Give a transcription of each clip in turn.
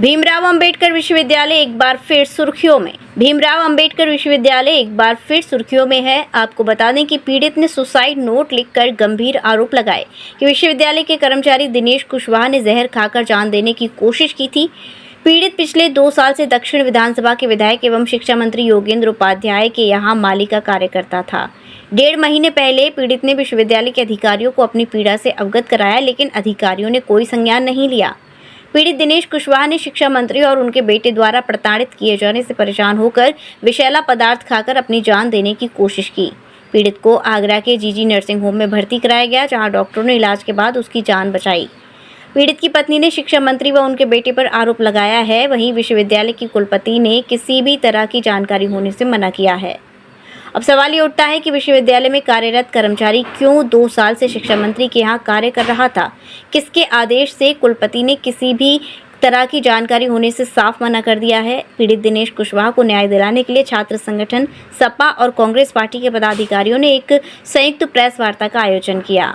भीमराव अंबेडकर विश्वविद्यालय एक बार फिर सुर्खियों में। भीमराव अंबेडकर विश्वविद्यालय एक बार फिर सुर्खियों में है। आपको बता दें कि पीड़ित ने सुसाइड नोट लिखकर गंभीर आरोप लगाए कि विश्वविद्यालय के कर्मचारी दिनेश कुशवाहा ने जहर खाकर जान देने की कोशिश की थी। पीड़ित पिछले 2 साल से दक्षिण विधानसभा के विधायक एवं शिक्षा मंत्री योगेंद्र उपाध्याय के यहाँ माली का कार्यकर्ता था। 1.5 महीने पहले पीड़ित ने विश्वविद्यालय के अधिकारियों को अपनी पीड़ा से अवगत कराया, लेकिन अधिकारियों ने कोई संज्ञान नहीं लिया। पीड़ित दिनेश कुशवाहा ने शिक्षा मंत्री और उनके बेटे द्वारा प्रताड़ित किए जाने से परेशान होकर विषैला पदार्थ खाकर अपनी जान देने की कोशिश की। पीड़ित को आगरा के जीजी नर्सिंग होम में भर्ती कराया गया, जहां डॉक्टरों ने इलाज के बाद उसकी जान बचाई। पीड़ित की पत्नी ने शिक्षा मंत्री व उनके बेटे पर आरोप लगाया है। वहीं विश्वविद्यालय की कुलपति ने किसी भी तरह की जानकारी होने से मना किया है। अब सवाल ये उठता है कि विश्वविद्यालय में कार्यरत कर्मचारी क्यों 2 साल से शिक्षा मंत्री के यहाँ कार्य कर रहा था? किसके आदेश से कुलपति ने किसी भी तरह की जानकारी होने से साफ मना कर दिया है? पीड़ित दिनेश कुशवाहा को न्याय दिलाने के लिए छात्र संगठन सपा और कांग्रेस पार्टी के पदाधिकारियों ने एक संयुक्त प्रेस वार्ता का आयोजन किया।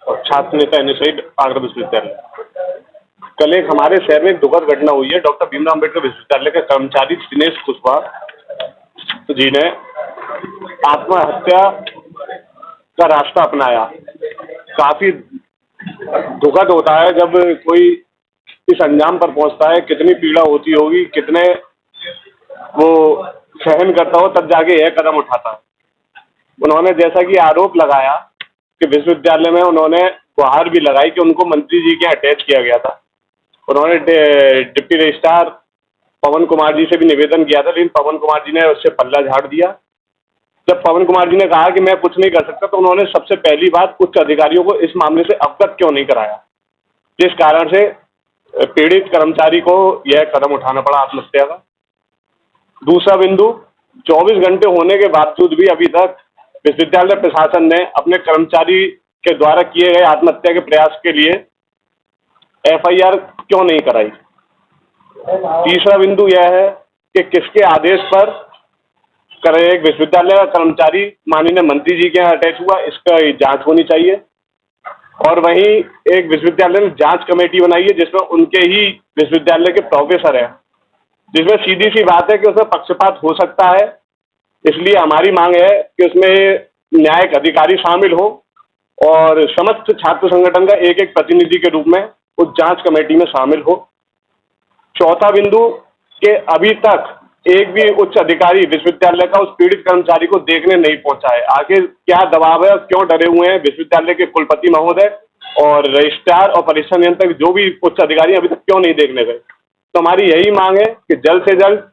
और छात्र नेता एनएसआई आगरा विश्वविद्यालय। कल एक हमारे शहर में एक दुखद घटना हुई है। डॉक्टर भीमराव अंबेडकर विश्वविद्यालय के कर्मचारी दिनेश कुशवाहा जी ने आत्महत्या का रास्ता अपनाया। काफी दुखद होता है जब कोई इस अंजाम पर पहुंचता है। कितनी पीड़ा होती होगी, कितने वो सहन करता हो, तब जाके यह कदम उठाता है। उन्होंने जैसा कि आरोप लगाया कि विश्वविद्यालय में उन्होंने गुहार भी लगाई कि उनको मंत्री जी के अटैच किया गया था। उन्होंने डिप्टी रजिस्ट्रार पवन कुमार जी से भी निवेदन किया था, लेकिन पवन कुमार जी ने उससे पल्ला झाड़ दिया। जब पवन कुमार जी ने कहा कि मैं कुछ नहीं कर सकता, तो उन्होंने सबसे पहली बात उच्च अधिकारियों को इस मामले से अवगत क्यों नहीं कराया, जिस कारण से पीड़ित कर्मचारी को यह कदम उठाना पड़ा आत्महत्या का। दूसरा बिंदु, 24 घंटे होने के बावजूद भी अभी तक विश्वविद्यालय प्रशासन ने अपने कर्मचारी के द्वारा किए गए आत्महत्या के प्रयास के लिए एफआईआर क्यों नहीं कराई। तीसरा बिंदु यह है कि किसके आदेश पर एक विश्वविद्यालय का कर्मचारी माननीय मंत्री जी के यहाँ अटैच हुआ, इसका जांच होनी चाहिए। और वहीं एक विश्वविद्यालय ने जांच कमेटी बनाई है जिसमें उनके ही विश्वविद्यालय के प्रोफेसर हैं, जिसमें सीधी सी बात है कि उसमें पक्षपात हो सकता है। इसलिए हमारी मांग है कि उसमें न्यायिक अधिकारी शामिल हो और समस्त छात्र संगठन का एक एक प्रतिनिधि के रूप में उस जांच कमेटी में शामिल हो। चौथा बिंदु कि अभी तक एक भी उच्च अधिकारी विश्वविद्यालय का उस पीड़ित कर्मचारी को देखने नहीं पहुंचा है। आखिर क्या दबाव है, क्यों डरे हुए हैं विश्वविद्यालय के कुलपति महोदय और रजिस्ट्रार और परीक्षा नियंत्रक जो भी उच्च अधिकारी अभी तक क्यों नहीं देखने गए? तो हमारी यही मांग है कि जल्द से जल्द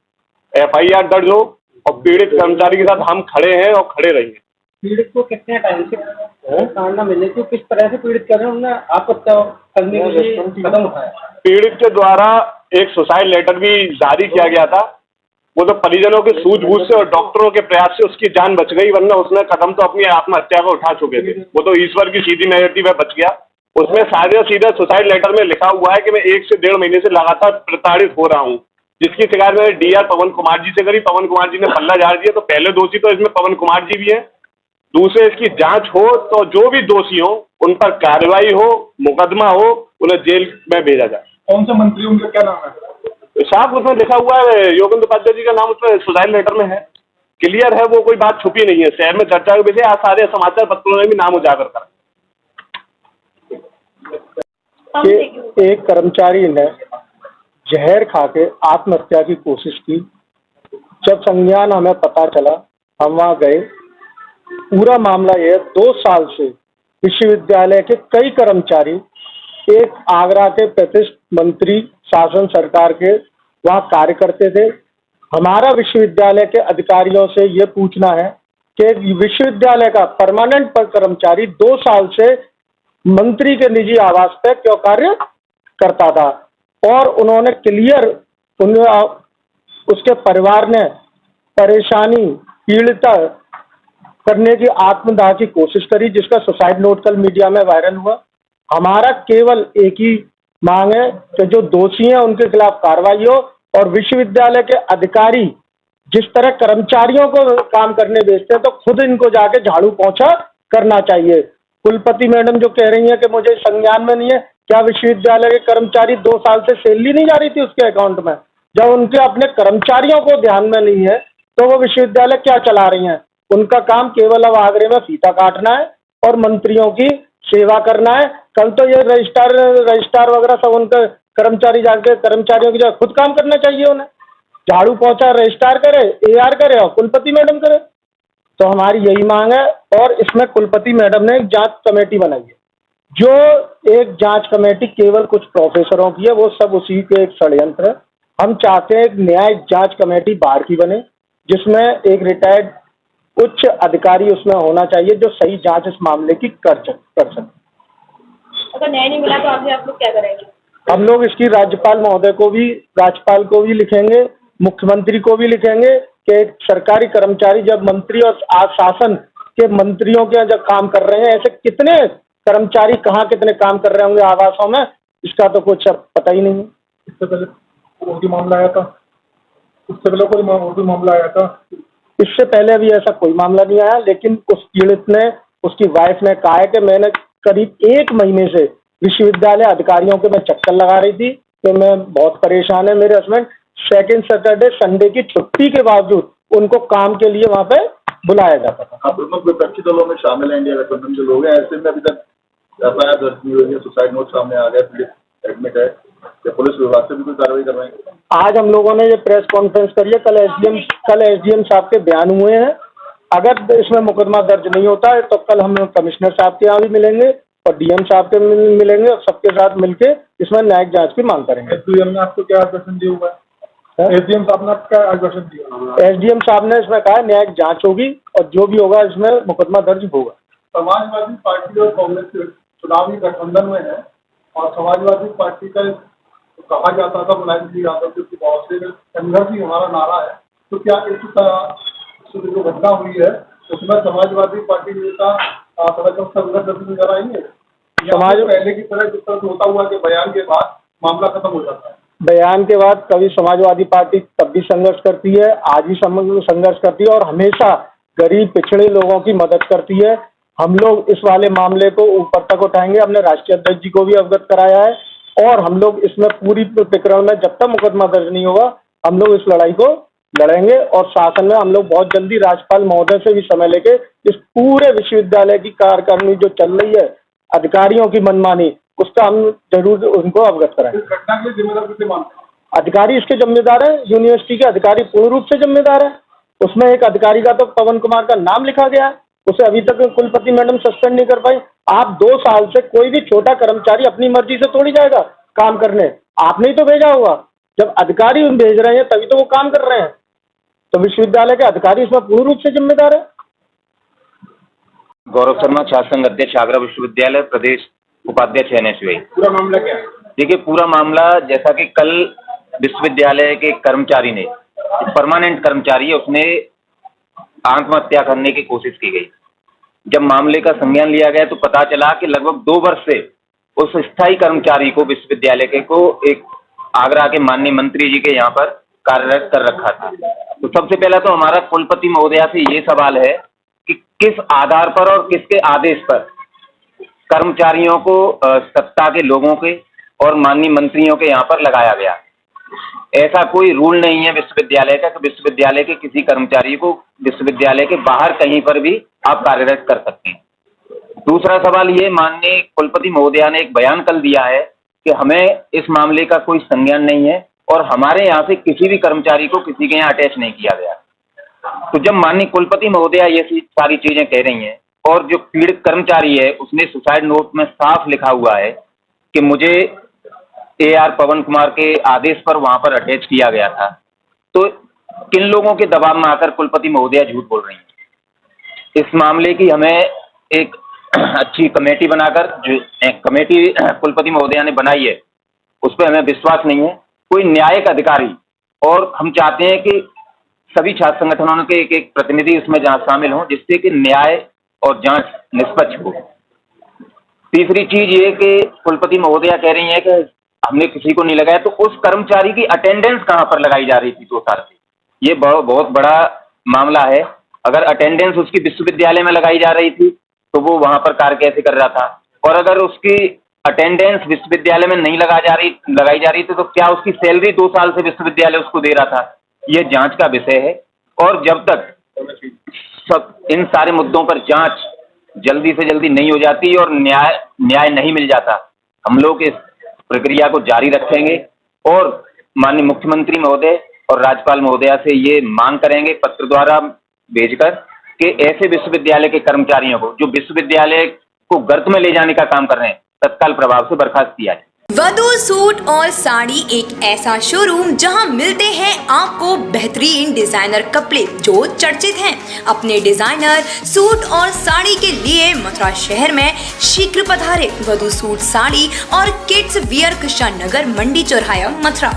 एफआईआर दर्ज हो और पीड़ित कर्मचारी के साथ हम खड़े हैं और खड़े रहेंगे। पीड़ित को कितने टाइम से ताड़ना मिलने की, किस तरह से पीड़ित कर रहे हैं, उन्होंने आत्महत्या करने के लिए कदम उठाया? पीड़ित के द्वारा एक सुसाइड लेटर भी जारी किया गया था। वो तो परिजनों के सूझबूझ से और डॉक्टरों के प्रयास से उसकी जान बच गई, वरना उसने कदम तो अपनी आत्महत्या को उठा चुके थे। वो तो ईश्वर की सीधी नजर थी, वह बच गया। उसमें सीधा सुसाइड लेटर में लिखा हुआ है कि मैं 1 से 1.5 महीने से लगातार प्रताड़ित हो रहा हूँ, जिसकी शिकायत मैंने डीआर पवन कुमार जी से करी। पवन कुमार जी ने पल्ला झाड़ दिया। तो पहले दोषी तो इसमें पवन कुमार जी भी है। दूसरे, इसकी जांच हो तो जो भी दोषी हो उन पर कार्रवाई हो, मुकदमा हो, उन्हें जेल में भेजा जाए। कौन सा मंत्री, उनका क्या नाम है? साहब उसमें लिखा हुआ है, योगेंद्र उपाध्याय जी का नाम उसमें सुसाइड लेटर में है। क्लियर है, वो कोई बात छुपी नहीं है। शहर में चर्चा के विषय आज सारे समाचार पत्रों में भी नाम उजागर करा। एक कर्मचारी ने जहर खा के आत्महत्या की कोशिश की। जब संज्ञान हमें पता चला, हम वहाँ गए। पूरा मामला यह 2 साल से विश्वविद्यालय के कई कर्मचारी, एक आगरा के प्रतिष्ठित मंत्री शासन सरकार के वहाँ कार्य करते थे। हमारा विश्वविद्यालय के अधिकारियों से ये पूछना है कि विश्वविद्यालय का परमानेंट कर्मचारी 2 साल से मंत्री के निजी आवास पर क्यों कार्य करता था, और उन्होंने क्लियर उसके परिवार ने परेशानी पीड़िता करने की आत्मदाह की कोशिश करी, जिसका सुसाइड नोट कल मीडिया में वायरल हुआ। हमारा केवल एक ही मांग है कि जो दोषी हैं उनके खिलाफ कार्रवाई हो और विश्वविद्यालय के अधिकारी जिस तरह कर्मचारियों को काम करने भेजते हैं तो खुद इनको जाके झाड़ू पोंछा करना चाहिए। कुलपति मैडम जो कह रही हैं कि मुझे संज्ञान में नहीं है, क्या विश्वविद्यालय के कर्मचारी 2 साल से सैलरी नहीं जा रही थी उसके अकाउंट में? जब उनके अपने कर्मचारियों को ध्यान में नहीं है तो वो विश्वविद्यालय क्या चला रही हैं? उनका काम केवल अब आगरे में फीता काटना है और मंत्रियों की सेवा करना है। कल तो ये रजिस्ट्रार वगैरह सब उनके कर्मचारी जाके कर्मचारियों की जगह खुद काम करना चाहिए उन्हें। झाड़ू पोंछा रजिस्ट्रार करे, एआर करे और कुलपति मैडम करे। तो हमारी यही मांग है और इसमें कुलपति मैडम ने एक जांच कमेटी बनाई है। जो एक जांच कमेटी केवल कुछ प्रोफेसरों की है, वो सब उसी के एक षड्यंत्र है। हम चाहते हैं एक न्याय जांच कमेटी बाहर की बने, जिसमें एक रिटायर्ड उच्च अधिकारी उसमें होना चाहिए जो सही जांच इस मामले की कर सके। अगर न्याय नहीं मिला तो आगे आप लोग क्या करेंगे? हम लोग इसकी राज्यपाल को भी लिखेंगे, मुख्यमंत्री को भी लिखेंगे कि एक सरकारी कर्मचारी जब मंत्री और शासन के मंत्रियों के जब काम कर रहे हैं, ऐसे कितने कर्मचारी कहाँ कितने काम कर रहे होंगे आवासों में, इसका तो कुछ अब पता ही नहीं है। इससे पहले और भी मामला आया था, इससे पहले भी ऐसा कोई मामला नहीं आया, लेकिन उस पीड़ित ने, उसकी वाइफ ने कहा है कि मैंने करीब 1 महीने से विश्वविद्यालय अधिकारियों के मैं चक्कर लगा रही थी कि मैं बहुत परेशान है। मेरे हस्बैंड सेकेंड सैटरडे संडे की छुट्टी के बावजूद उनको काम के लिए वहाँ पे बुलाया जाता था। आप दोनों विपक्षी दलों में शामिल हैं, इंडिया गठबंधन के लोग हैं, ऐसे में अभी तक एफआईआर दर्ज नहीं हुई है, सुसाइड नोट सामने आ गया, पीड़ित एडमिट है, या पुलिस विभाग से भी कोई कार्रवाई करवाएंगे? आज हम लोगों ने ये प्रेस कॉन्फ्रेंस करी है, कल एसडीएम साहब के बयान हुए हैं। अगर इसमें मुकदमा दर्ज नहीं होता है तो कल हम कमिश्नर साहब के यहाँ भी मिलेंगे और डीएम साहब के मिलेंगे और सबके साथ मिलके इसमें न्यायिक जांच की मांग करेंगे। एसडीएम ने आपको क्या आश्वासन दिया हुआ है? एसडीएम साहब ने क्या आश्वासन दिया? एसडीएम साहब ने इसमें कहा न्यायिक जांच होगी और जो भी होगा इसमें मुकदमा दर्ज होगा। समाजवादी पार्टी और कांग्रेस चुनावी गठबंधन में है और समाजवादी पार्टी का कहा जाता था मुलायम सिंह यादव के बहुत से संघर्ष ही हमारा नारा है, तो क्या इस जो घटना हुई है उसमें समाजवादी पार्टी नेता संघर्ष नजर आएंगे? समाज पहले की तरह जिस तरह होता हुआ कि बयान के बाद मामला खत्म हो जाता है? बयान के बाद कभी समाजवादी पार्टी तब भी संघर्ष करती है, आज भी संघर्ष करती है और हमेशा गरीब पिछड़े लोगों की मदद करती है। हम लोग इस वाले मामले को ऊपर तक उठाएंगे, हमने राष्ट्रीय अध्यक्ष जी को भी अवगत कराया है और हम लोग इसमें पूरी प्रकरण में जब तक मुकदमा दर्ज नहीं होगा हम लोग इस लड़ाई को लड़ेंगे और शासन में हम लोग बहुत जल्दी राज्यपाल महोदय से भी समय लेके इस पूरे विश्वविद्यालय की कार्यकारिणी जो चल रही है अधिकारियों की मनमानी, उसका हम जरूर उनको अवगत कराएंगे। इस घटना के लिए जिम्मेदार किसे मानते हैं? अधिकारी इसके जिम्मेदार है, यूनिवर्सिटी के अधिकारी पूर्ण रूप से जिम्मेदार है। उसमें एक अधिकारी का तो पवन कुमार का नाम लिखा गया है, उसे अभी तक कुलपति मैडम सस्पेंड नहीं कर पाई। आप 2 साल से कोई भी छोटा कर्मचारी अपनी मर्जी से थोड़ी जाएगा काम करने, आपने ही तो भेजा होगा। जब अधिकारी भेज रहे हैं तभी तो वो काम कर रहे हैं, तो विश्वविद्यालय के अधिकारी इसमें पूर्ण रूप से जिम्मेदार है। गौरव शर्मा, छात्र संघ अध्यक्ष, आगरा विश्वविद्यालय, प्रदेश उपाध्यक्ष एनएसयूआई। पूरा मामला क्या है? देखिए, पूरा मामला जैसा कि कल विश्वविद्यालय के कर्मचारी ने, परमानेंट कर्मचारी है, उसने आत्महत्या करने की कोशिश की गई। जब मामले का संज्ञान लिया गया तो पता चला कि लगभग 2 वर्ष से उस स्थायी कर्मचारी को विश्वविद्यालय के को एक आगरा के माननीय मंत्री जी के यहाँ पर कार्यरत कर रखा था। तो सबसे पहला तो हमारा कुलपति महोदया से ये सवाल है कि किस आधार पर और किसके आदेश पर कर्मचारियों को सत्ता के लोगों के और माननीय मंत्रियों के यहाँ पर लगाया गया। ऐसा कोई रूल नहीं है विश्वविद्यालय का कि विश्वविद्यालय के किसी कर्मचारी को विश्वविद्यालय के बाहर कहीं पर भी आप कार्यरत कर सकते हैं। दूसरा सवाल ये, माननीय कुलपति महोदया ने एक बयान कल दिया है कि हमें इस मामले का कोई संज्ञान नहीं है और हमारे यहाँ से किसी भी कर्मचारी को किसी के यहाँ अटैच नहीं किया गया। तो जब माननीय कुलपति महोदया ये सारी चीजें कह रही हैं और जो पीड़ित कर्मचारी है उसने सुसाइड नोट में साफ लिखा हुआ है कि मुझे एआर पवन कुमार के आदेश पर वहां पर अटैच किया गया था, तो किन लोगों के दबाव में आकर कुलपति महोदया झूठ बोल रही हैं? इस मामले की हमें एक अच्छी कमेटी बनाकर, जो कमेटी कुलपति महोदया ने बनाई है उस पर हमें विश्वास नहीं है, कोई न्यायिक अधिकारी, और हम चाहते हैं कि सभी छात्र संगठनों के एक प्रतिनिधि उसमें जहाँ शामिल हों जिससे कि न्याय और जांच निष्पक्ष हो। तीसरी चीज ये कि कुलपति महोदया कह रही है कि हमने किसी को नहीं लगाया, तो उस कर्मचारी की अटेंडेंस कहाँ पर लगाई जा रही थी 2 साल से? ये बहुत बड़ा मामला है। अगर अटेंडेंस उसकी विश्वविद्यालय में लगाई जा रही थी तो वो वहां पर कार्य कैसे कर रहा था, और अगर उसकी अटेंडेंस विश्वविद्यालय में नहीं लगाई जा रही थी, तो क्या उसकी सैलरी 2 साल से विश्वविद्यालय उसको दे रहा था? यह जांच का विषय है। और जब तक सब इन सारे मुद्दों पर जांच जल्दी से जल्दी नहीं हो जाती और न्याय नहीं मिल जाता, हम लोग इस प्रक्रिया को जारी रखेंगे और माननीय मुख्यमंत्री महोदय और राज्यपाल महोदया से ये मांग करेंगे पत्र द्वारा भेजकर कि ऐसे विश्वविद्यालय के कर्मचारियों को जो विश्वविद्यालय को गर्त में ले जाने का काम कर रहे हैं, तत्काल प्रभाव से बर्खास्त किया जाए। वधू सूट और साड़ी एक ऐसा शोरूम जहां मिलते हैं आपको बेहतरीन डिजाइनर कपड़े जो चर्चित हैं। अपने डिजाइनर सूट और साड़ी के लिए मथुरा शहर में शीघ्र पधारे। वधू सूट साड़ी और किड्स वियर कृष्णा नगर मंडी चौराहा मथुरा।